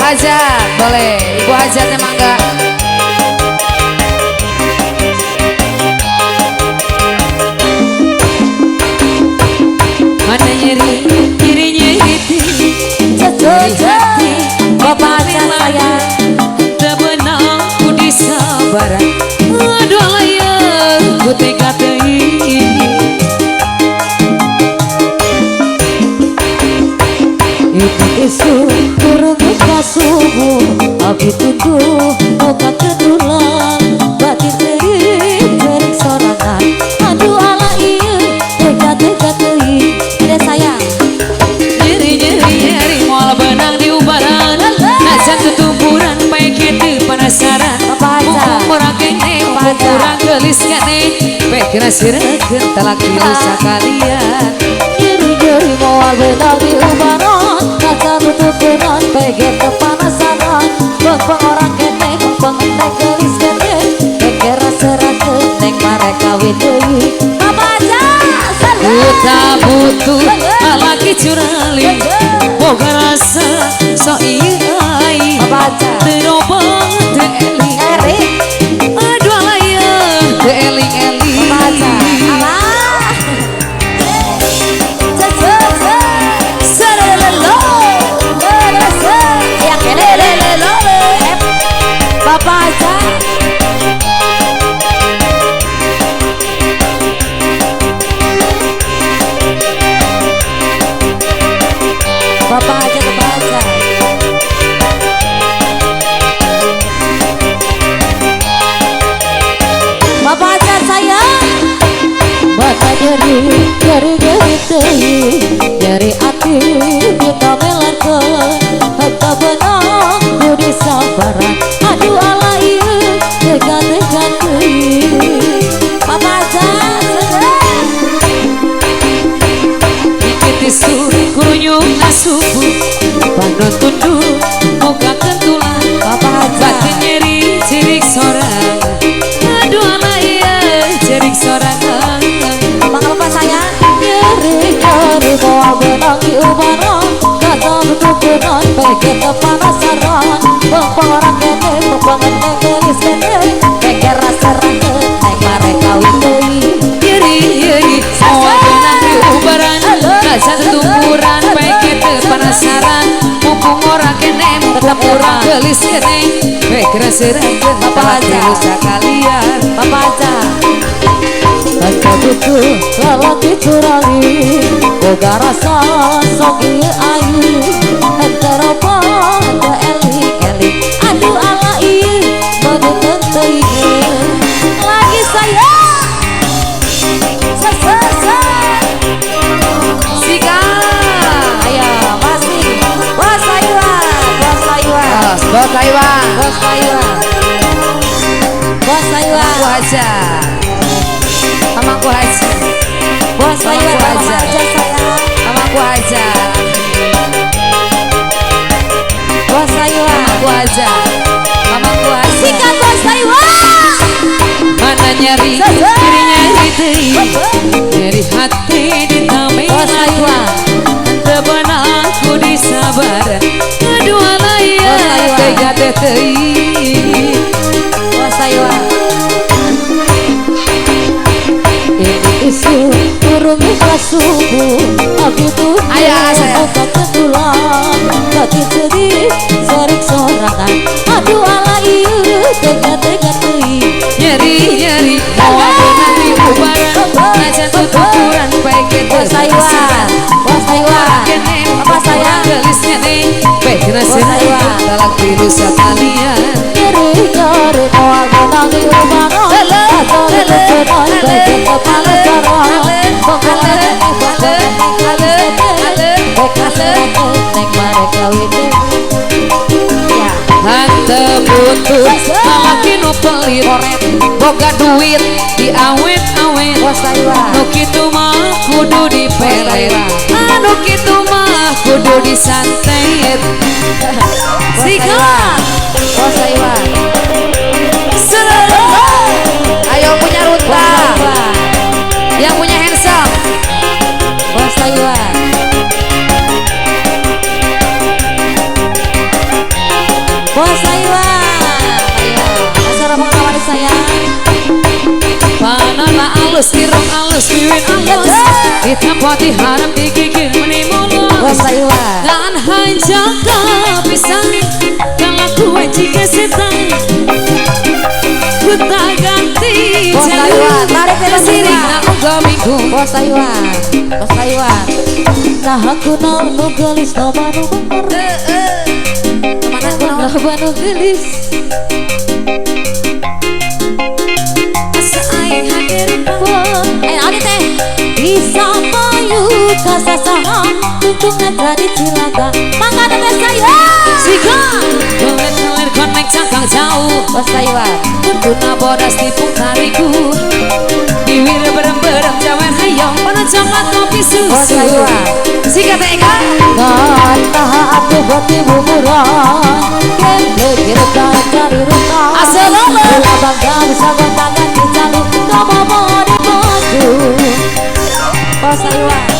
Hajat boleh, Ibu Hajatnya mangga. Mana nyeri, nyerinya itu nyeri hati, bapak saya tak benar ku disabaran. Aduh alayah, ku tega teuing. Itu isu kurang buka subuh, abi tuduh muka ketulang, batin terik sorangan. Aduh ala iya, tega teuing. Ada sayang nyeri moal benang di ubaran, najan tutumpuran baik itu penasaran. Mumpung orang kene, mumpung orang gelis kene, pekira sirekeun telak tilu sakalian. Nyeri moal benang di ubaran, najan tutumpuran baik itu penasaran. Mumpung orang kene, mumpung orang gelis kene, pekira sirekeun neng mereka deui. Tak butuh laki curali, boga rasa so iai, terobong teeling, aduh alayah teeling-eling. Bapak aja Bapak aja kebaca. Bapak aja sayang. Bapak nyeri teuing, nyeri hati kita melarkeun, hata benang ku disabaran. Aduh ala ieu tega teuing. Bapak aja tisu kurunyung asubuh, panon tunduk muka kentulan, batin nyeri cirik sorang. Aduh alayah cirik sorang. Emang apa sayang? Nyeri moal benang di ubaran, kata tutupunan peket kepanasaran. Mumpung orang kene, mumpung neng gelis kene, peket rasa rakeun neng mereka deui. Nyeri moal benang di ubaran, najan tutumpuran peket penasaran. Mumpung orang kene, mumpung orang gelis kene, pekira sirekeun telak tilu sakalian. Bapak aja hanta butuh lalaki curali, boga rasa sok ieu ayu, henteu robong henteu eling-eling. Aduh ala ieu bageun teuing lagi sayang. Sika ayo masih bos Taiwan, bos Taiwan, bos Taiwan, bos Taiwan, bos Taiwan. Aku aja mamaku aja, bos Taiwan aja sayang, mamaku aja, bos Taiwan, mamaku aja, mamaku aja. Sikat bos Taiwan. Mana nyeri, nyeri teuing, nyeri hati ditamelan, teu beunang ku disabaran. Aduh alayah tega teuing. Bos Taiwan ini isu kurung buka subuh, abi tuh muka ketulang, batin serik sorangan. Aduh ala ieu tega teuing. Nyeri moal benang di ubaran, najan tutupuran peket penasaran. Bos Taiwan kene, apa sayang gelis kene, pekira sirekeun telak tilu sakalian. Nyeri moal benang di ubaran, kata tutupuran peket penasaran. Mumpung orang kene, pekira sirekeun neng mereka deui. Henteu butuh lalaki nu pelit, boga duit diawet-awet. Nu kitu mah kudu dipelet, anu kitu mah kudu disantet. Sika bos Taiwan. Ayo punya Ruta, yang punya handsome bos Taiwan. halus miwin halus kita pati harap digigir menimulus dan hanjaka pisang kalau kue jika setan kita ganti jalur siring na uga minggu Bos Taiwan nah aku nol gelis no banu kemana aku nol banu gelis asa aing hadir ali teh bisa payu kasasaha tuntungan tadi cilaka mangga bes saya sika kelir konek cakang jauh Bos Taiwan kuntuna bodas tipung tariku diwir berem-berem jaman hayong pada coklat kopi susu Bos Taiwan sika teka kata aku boti bumuran kekir cari rumah assalamu bila bangga bisa gontangan di jalur kamu mau di baju Bos Taiwan